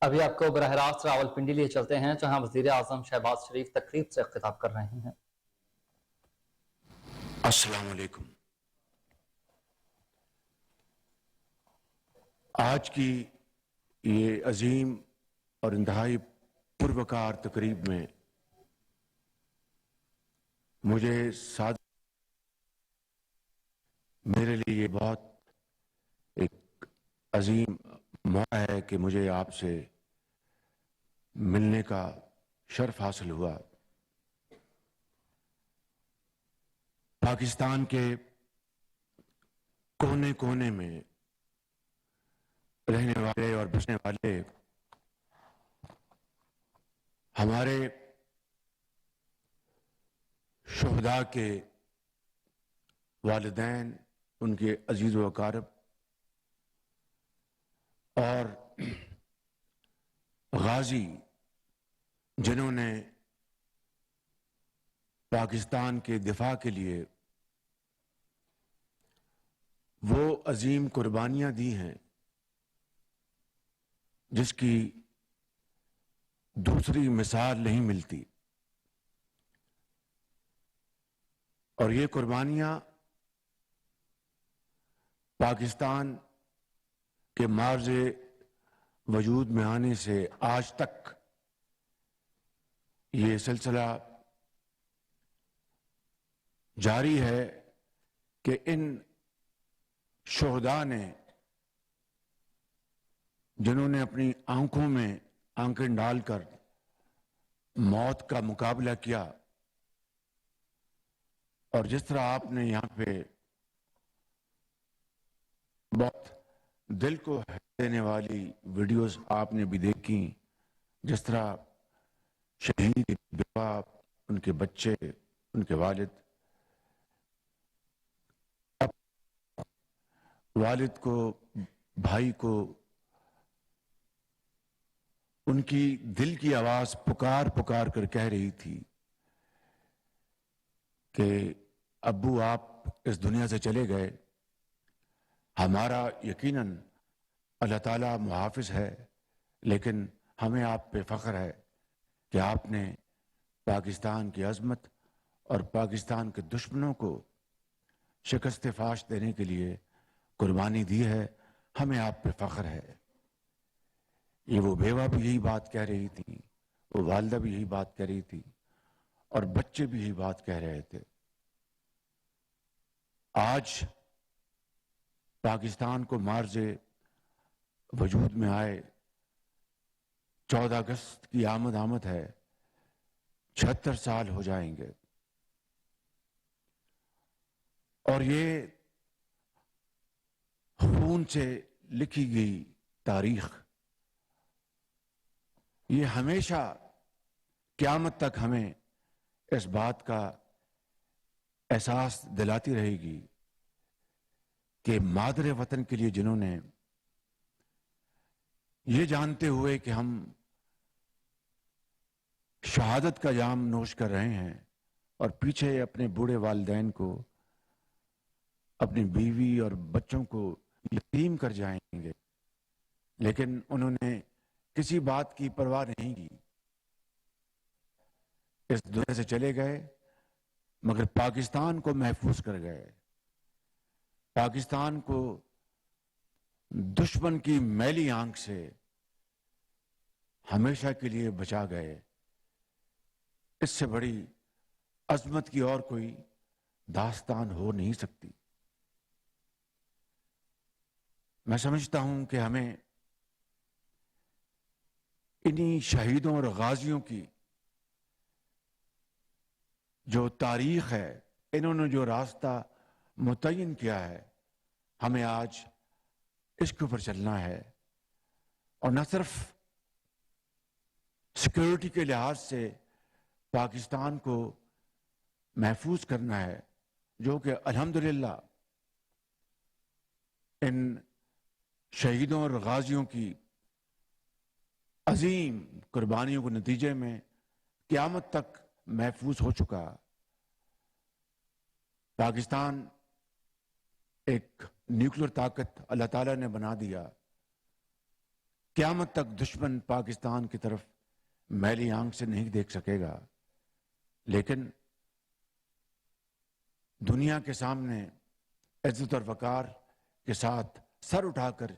ابھی آپ کو براہ راست راولپنڈی لیے چلتے ہیں جہاں وزیر اعظم شہباز شریف تقریب سے خطاب کر رہے ہیں۔ السلام علیکم۔ آج کی یہ عظیم اور انتہائی پروکار تقریب میں مجھے میرے لیے بہت ایک عظیم موقع ہے کہ مجھے آپ سے ملنے کا شرف حاصل ہوا۔ پاکستان کے کونے کونے میں رہنے والے اور بسنے والے ہمارے شہداء کے والدین، ان کے عزیز و اقارب اور غازی جنہوں نے پاکستان کے دفاع کے لیے وہ عظیم قربانیاں دی ہیں جس کی دوسری مثال نہیں ملتی، اور یہ قربانیاں پاکستان کے معرض وجود میں آنے سے آج تک یہ سلسلہ جاری ہے کہ ان شہداء نے جنہوں نے اپنی آنکھوں میں آنکھیں ڈال کر موت کا مقابلہ کیا، اور جس طرح آپ نے یہاں پہ بہت دل کو دینے والی ویڈیوز آپ نے بھی دیکھی، جس طرح شہید کی بیوہ، ان کے بچے، ان کے والد کو، بھائی کو، ان کی دل کی آواز پکار پکار کر کہہ رہی تھی کہ ابو آپ اس دنیا سے چلے گئے، ہمارا یقیناً اللہ تعالیٰ محافظ ہے، لیکن ہمیں آپ پہ فخر ہے کہ آپ نے پاکستان کی عظمت اور پاکستان کے دشمنوں کو شکست فاش دینے کے لیے قربانی دی ہے، ہمیں آپ پہ فخر ہے۔ یہ وہ بیوہ بھی یہی بات کہہ رہی تھی، وہ والدہ بھی یہی بات کہہ رہی تھی، اور بچے بھی یہی بات کہہ رہے تھے۔ آج پاکستان کو معرض وجود میں آئے 14 اگست کی آمد ہے، 76 سال ہو جائیں گے، اور یہ خون سے لکھی گئی تاریخ یہ ہمیشہ قیامت تک ہمیں اس بات کا احساس دلاتی رہے گی کہ مادر وطن کے لیے جنہوں نے یہ جانتے ہوئے کہ ہم شہادت کا جام نوش کر رہے ہیں اور پیچھے اپنے بوڑھے والدین کو، اپنی بیوی اور بچوں کو یتیم کر جائیں گے، لیکن انہوں نے کسی بات کی پرواہ نہیں کی، اس دنیا سے چلے گئے مگر پاکستان کو محفوظ کر گئے، پاکستان کو دشمن کی میلی آنکھ سے ہمیشہ کے لیے بچا گئے۔ اس سے بڑی عظمت کی اور کوئی داستان ہو نہیں سکتی۔ میں سمجھتا ہوں کہ ہمیں انہی شہیدوں اور غازیوں کی جو تاریخ ہے، انہوں نے جو راستہ متعین کیا ہے، ہمیں آج اس کے اوپر چلنا ہے، اور نہ صرف سیکیورٹی کے لحاظ سے پاکستان کو محفوظ کرنا ہے، جو کہ الحمدللہ ان شہیدوں اور غازیوں کی عظیم قربانیوں کے نتیجے میں قیامت تک محفوظ ہو چکا۔ پاکستان ایک نیوکلیر طاقت اللہ تعالیٰ نے بنا دیا قیامت تک دشمن پاکستان کی طرف میلی آنکھ سے نہیں دیکھ سکے گا، لیکن دنیا کے سامنے عزت اور وقار کے ساتھ سر اٹھا کر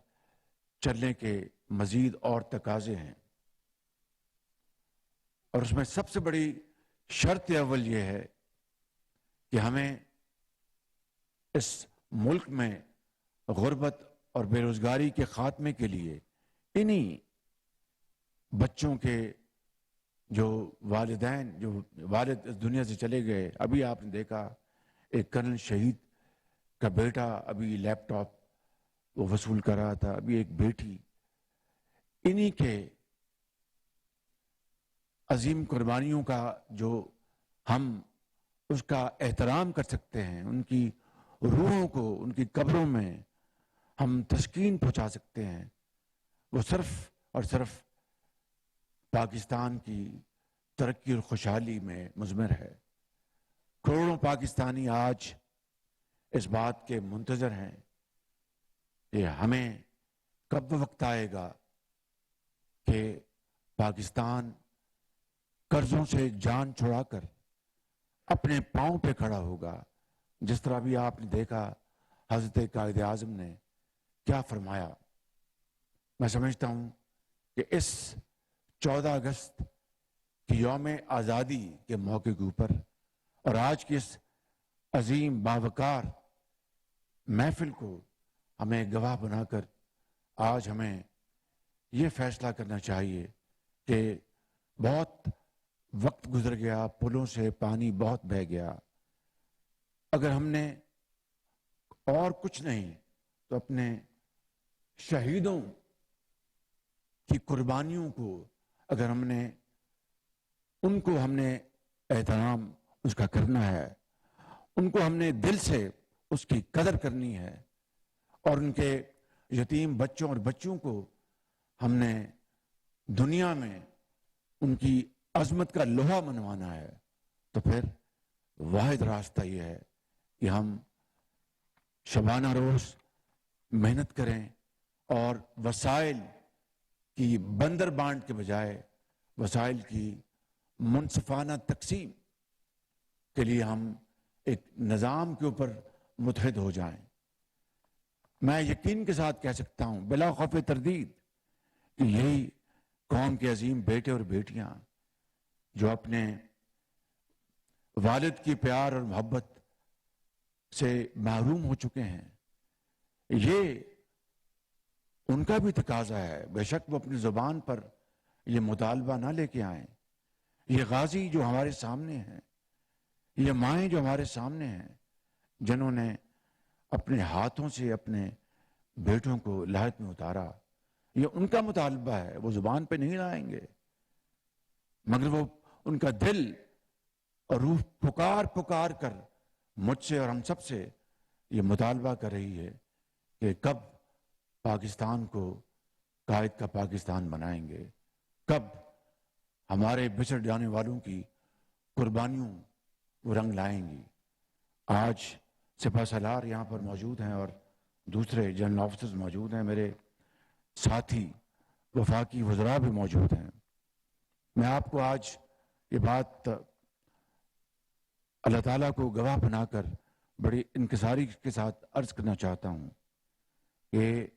چلنے کے مزید اور تقاضے ہیں، اور اس میں سب سے بڑی شرط اول یہ ہے کہ ہمیں اس ملک میں غربت اور بے روزگاری کے خاتمے کے لیے انہی بچوں کے جو والدین، جو والد اس دنیا سے چلے گئے، ابھی آپ نے دیکھا ایک کرنل شہید کا بیٹا ابھی لیپ ٹاپ وہ وصول کر رہا تھا، ابھی ایک بیٹی، انہی کے عظیم قربانیوں کا جو ہم اس کا احترام کر سکتے ہیں، ان کی روحوں کو ان کی قبروں میں ہم تسکین پہنچا سکتے ہیں، وہ صرف اور صرف پاکستان کی ترقی اور خوشحالی میں مضمر ہے۔ کروڑوں پاکستانی آج اس بات کے منتظر ہیں کہ ہمیں کب وقت آئے گا کہ پاکستان قرضوں سے جان چھڑا کر اپنے پاؤں پہ کھڑا ہوگا، جس طرح بھی آپ نے دیکھا حضرت قائد اعظم نے کیا فرمایا۔ میں سمجھتا ہوں کہ اس 14 اگست کی یوم آزادی کے موقع کے اوپر اور آج کی اس عظیم باوقار محفل کو ہمیں گواہ بنا کر آج ہمیں یہ فیصلہ کرنا چاہیے کہ بہت وقت گزر گیا، پلوں سے پانی بہت بہہ گیا، اگر ہم نے اور کچھ نہیں تو اپنے شہیدوں کی قربانیوں کو اگر ہم نے احترام اس کا کرنا ہے، ان کو ہم نے دل سے اس کی قدر کرنی ہے، اور ان کے یتیم بچوں اور بچوں کو ہم نے دنیا میں ان کی عظمت کا لوہا منوانا ہے، تو پھر واحد راستہ یہ ہے کہ ہم شبانہ روز محنت کریں اور وسائل کی بندر بانٹ کے بجائے وسائل کی منصفانہ تقسیم کے لیے ہم ایک نظام کے اوپر متحد ہو جائیں۔ میں یقین کے ساتھ کہہ سکتا ہوں بلا خوف تردید کہ یہی قوم کے عظیم بیٹے اور بیٹیاں جو اپنے والد کی پیار اور محبت سے محروم ہو چکے ہیں، یہ ان کا بھی تقاضا ہے۔ بے شک وہ اپنی زبان پر یہ مطالبہ نہ لے کے آئیں، یہ غازی جو ہمارے سامنے ہیں، یہ مائیں جو ہمارے سامنے ہیں، جنہوں نے اپنے ہاتھوں سے اپنے بیٹوں کو لہت میں اتارا، یہ ان کا مطالبہ ہے، وہ زبان پہ نہیں لائیں گے، مگر وہ ان کا دل اور روح پکار پکار کر مجھ سے اور ہم سب سے یہ مطالبہ کر رہی ہے کہ کب پاکستان کو قائد کا پاکستان بنائیں گے، کب ہمارے بچھڑ جانے والوں کی قربانیوں وہ رنگ لائیں گی۔ آج سپہ سالار یہاں پر موجود ہیں اور دوسرے جنرل آفیسرز موجود ہیں، میرے ساتھی وفاقی وزراء بھی موجود ہیں۔ میں آپ کو آج یہ بات اللہ تعالیٰ کو گواہ بنا کر بڑی انکساری کے ساتھ عرض کرنا چاہتا ہوں کہ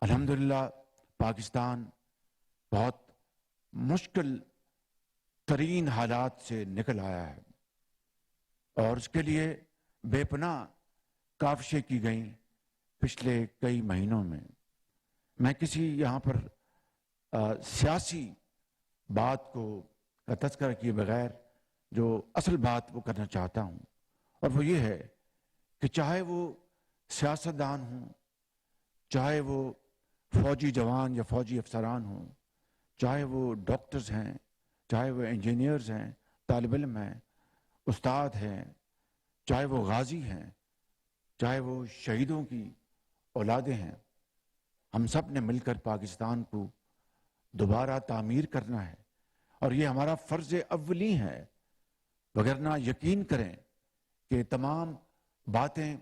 الحمدللہ پاکستان بہت مشکل ترین حالات سے نکل آیا ہے، اور اس کے لیے بے پناہ کاوشیں کی گئیں پچھلے کئی مہینوں میں۔ میں کسی یہاں پر سیاسی بات کو تذکرہ کیے بغیر جو اصل بات وہ کرنا چاہتا ہوں، اور وہ یہ ہے کہ چاہے وہ سیاستدان ہوں، چاہے وہ فوجی جوان یا فوجی افسران ہوں، چاہے وہ ڈاکٹرز ہیں، چاہے وہ انجینئرز ہیں، طالب علم ہیں، استاد ہیں، چاہے وہ غازی ہیں، چاہے وہ شہیدوں کی اولادیں ہیں، ہم سب نے مل کر پاکستان کو دوبارہ تعمیر کرنا ہے، اور یہ ہمارا فرض اولی ہے، وگرنہ یقین کریں کہ تمام باتیں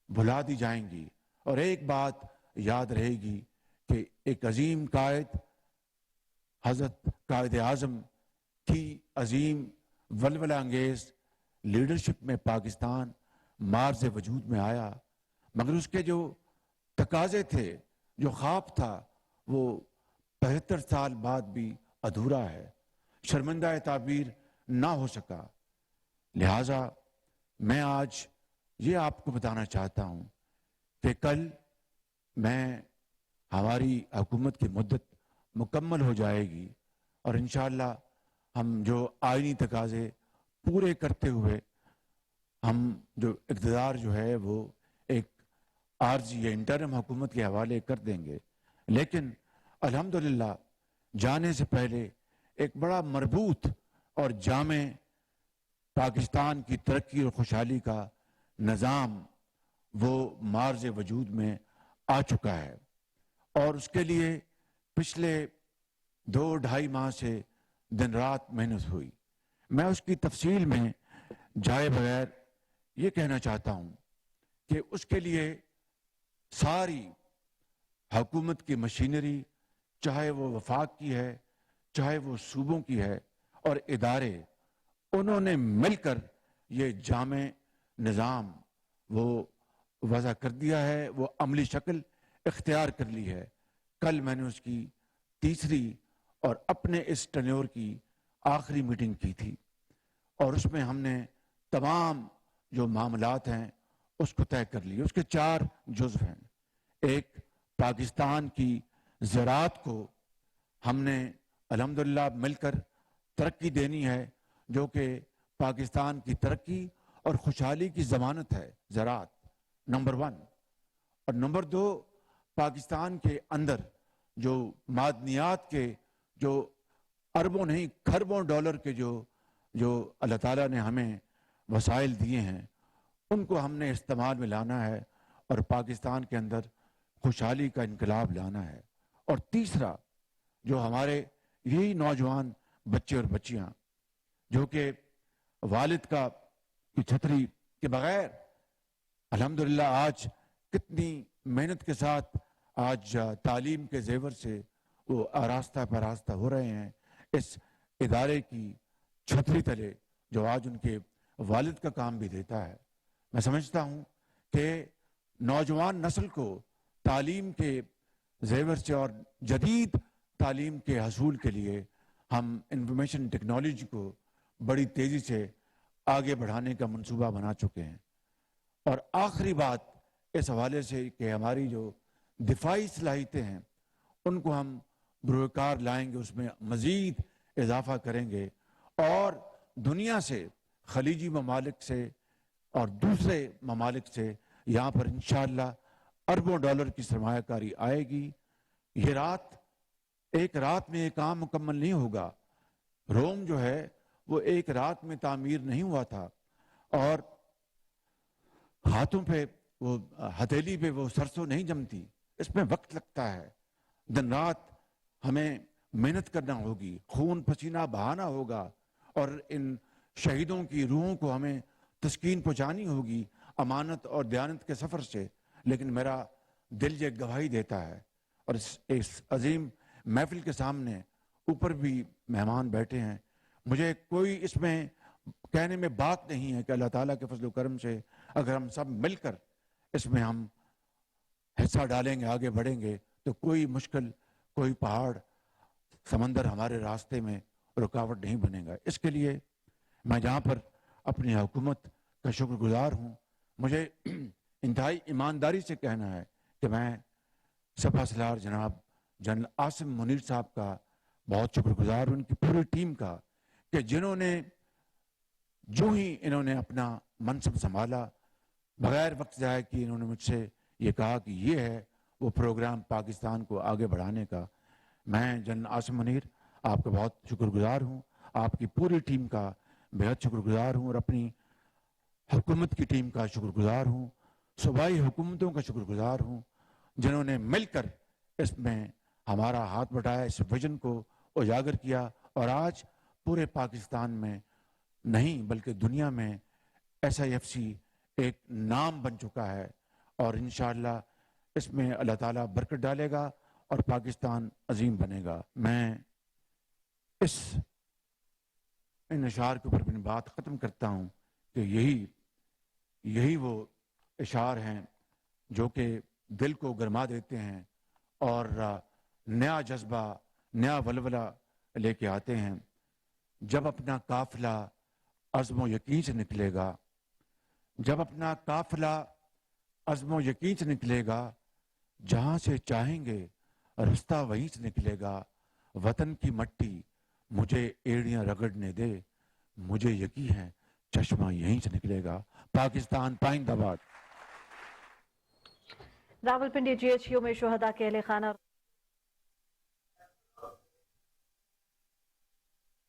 بھلا دی جائیں گی اور ایک بات یاد رہے گی کہ ایک عظیم قائد حضرت قائد اعظم کی عظیم ولولہ انگیز لیڈرشپ میں پاکستان مارز وجود میں آیا، مگر اس کے جو تقاضے تھے، جو خواب تھا، وہ 75 سال بعد بھی ادھورا ہے، شرمندہ تعبیر نہ ہو سکا۔ لہٰذا میں آج یہ آپ کو بتانا چاہتا ہوں کہ کل ہماری حکومت کی مدت مکمل ہو جائے گی، اور انشاءاللہ ہم جو آئینی تقاضے پورے کرتے ہوئے ہم جو اقتدار جو ہے وہ ایک عارضی یا انٹرم حکومت کے حوالے کر دیں گے۔ لیکن الحمدللہ جانے سے پہلے ایک بڑا مربوط اور جامع پاکستان کی ترقی اور خوشحالی کا نظام وہ مارز وجود میں آ چکا ہے، اور اس کے لیے پچھلے 2-2.5 ماہ سے دن رات محنت ہوئی۔ میں اس کی تفصیل میں جائے بغیر یہ کہنا چاہتا ہوں کہ اس کے لیے ساری حکومت کی مشینری، چاہے وہ وفاق کی ہے، چاہے وہ صوبوں کی ہے، اور ادارے، انہوں نے مل کر یہ جامع نظام وہ وضع کر دیا ہے، وہ عملی شکل اختیار کر لی ہے۔ کل میں نے اس کی تیسری اور اپنے اس ٹینیور کی آخری میٹنگ کی تھی، اور اس میں ہم نے تمام جو معاملات ہیں اس کو طے کر لی۔ اس کے 4 جزو ہیں۔ ایک، پاکستان کی زراعت کو ہم نے الحمدللہ مل کر ترقی دینی ہے، جو کہ پاکستان کی ترقی اور خوشحالی کی ضمانت ہے، زراعت نمبر 1۔ اور نمبر 2، پاکستان کے اندر جو معدنیات کے جو اربوں نہیں کھربوں ڈالر کے جو اللہ تعالیٰ نے ہمیں وسائل دیے ہیں، ان کو ہم نے استعمال میں لانا ہے اور پاکستان کے اندر خوشحالی کا انقلاب لانا ہے۔ اور تیسرا، جو ہمارے یہی نوجوان بچے اور بچیاں جو کہ والد کی چھتری کے بغیر الحمدللہ آج کتنی محنت کے ساتھ آج تعلیم کے زیور سے وہ آراستہ پراستہ ہو رہے ہیں، اس ادارے کی چھتری تلے جو آج ان کے والد کا کام بھی دیتا ہے۔ میں سمجھتا ہوں کہ نوجوان نسل کو تعلیم کے زیور سے اور جدید تعلیم کے حصول کے لیے ہم انفارمیشن ٹیکنالوجی کو بڑی تیزی سے آگے بڑھانے کا منصوبہ بنا چکے ہیں۔ اور آخری بات اس حوالے سے کہ ہماری جو دفاعی صلاحیتیں ہیں ان کو ہم بروکار لائیں گے، اس میں مزید اضافہ کریں گے، اور دنیا سے، خلیجی ممالک سے اور دوسرے ممالک سے یہاں پر انشاءاللہ اربوں ڈالر کی سرمایہ کاری آئے گی۔ یہ ایک رات میں یہ کام مکمل نہیں ہوگا۔ روم جو ہے وہ ایک رات میں تعمیر نہیں ہوا تھا، اور ہاتھوں پہ وہ ہتھیلی پہ وہ سرسوں نہیں جمتی، اس میں وقت لگتا ہے۔ دن رات ہمیں محنت کرنا ہوگی، خون پسینہ بہانا ہوگا، اور ان شہیدوں کی روحوں کو ہمیں تسکین پہنچانی ہوگی امانت اور دیانت کے سفر سے۔ لیکن میرا دل یہ گواہی دیتا ہے، اور اس عظیم محفل کے سامنے اوپر بھی مہمان بیٹھے ہیں، مجھے کوئی اس میں کہنے میں بات نہیں ہے کہ اللہ تعالیٰ کے فضل و کرم سے اگر ہم سب مل کر اس میں ہم حصہ ڈالیں گے، آگے بڑھیں گے، تو کوئی مشکل، کوئی پہاڑ، سمندر ہمارے راستے میں رکاوٹ نہیں بنے گا۔ اس کے لیے میں جہاں پر اپنی حکومت کا شکر گزار ہوں، مجھے انتہائی ایمانداری سے کہنا ہے کہ میں سپہ سالار جناب جنرل عاصم منیر صاحب کا بہت شکر گزار ہوں، ان کی پوری ٹیم کا، کہ جنہوں نے جو ہی انہوں نے اپنا منصب سنبھالا، بغیر وقت ضائع کیے انہوں نے مجھ سے یہ کہا کہ یہ ہے وہ پروگرام پاکستان کو آگے بڑھانے کا۔ میں جنرل عاصم منیر آپ کا بہت شکر گزار ہوں، آپ کی پوری ٹیم کا بہت شکر گزار ہوں، اور اپنی حکومت کی ٹیم کا شکر گزار ہوں، صوبائی حکومتوں کا شکر گزار ہوں، جنہوں نے مل کر اس میں ہمارا ہاتھ بٹایا، اس ویژن کو اجاگر کیا، اور آج پورے پاکستان میں نہیں بلکہ دنیا میں SIFC ایک نام بن چکا ہے، اور انشاءاللہ اس میں اللہ تعالیٰ برکت ڈالے گا، اور پاکستان عظیم بنے گا۔ میں ان اشعار کے اوپر اپنی بات ختم کرتا ہوں کہ یہی وہ اشعار ہیں جو کہ دل کو گرما دیتے ہیں اور نیا جذبہ، نیا ولولہ لے کے آتے ہیں۔ جب اپنا قافلہ عزم و یقین سے نکلے گا، جب اپنا قافلہ عزم و یقین سے نکلے گا، جہاں سے چاہیں گے رستہ وہیں سے نکلے گا۔ وطن کی مٹی مجھے ایڑیاں رگڑنے دے، مجھے یقین ہے چشمہ یہیں سے نکلے گا۔ پاکستان پائندہ باد۔ راولپنڈی جی ایچ کیو میں شہداء کے اہل خانہ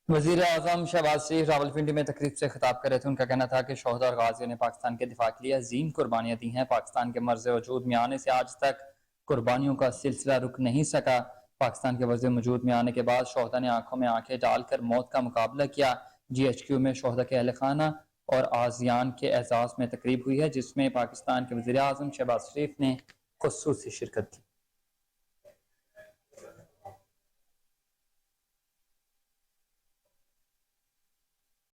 وزیر اعظم شہباز شریف راولپنڈی میں تقریب سے خطاب کر رہے تھے۔ ان کا کہنا تھا کہ شہداء اور غازیوں نے پاکستان کے دفاع کے لیے عظیم قربانیاں دی ہیں۔ پاکستان کے مرز وجود میں آنے سے آج تک قربانیوں کا سلسلہ رک نہیں سکا۔ پاکستان کے مرز وجود میں آنے کے بعد شہداء نے آنکھوں میں آنکھیں ڈال کر موت کا مقابلہ کیا۔ جی ایچ کیو میں شہداء کے اہل خانہ اور غازیان کے اعزاز میں تقریب ہوئی ہے، جس میں پاکستان کے وزیر اعظم شہباز شریف نے خصوصی شرکت کی۔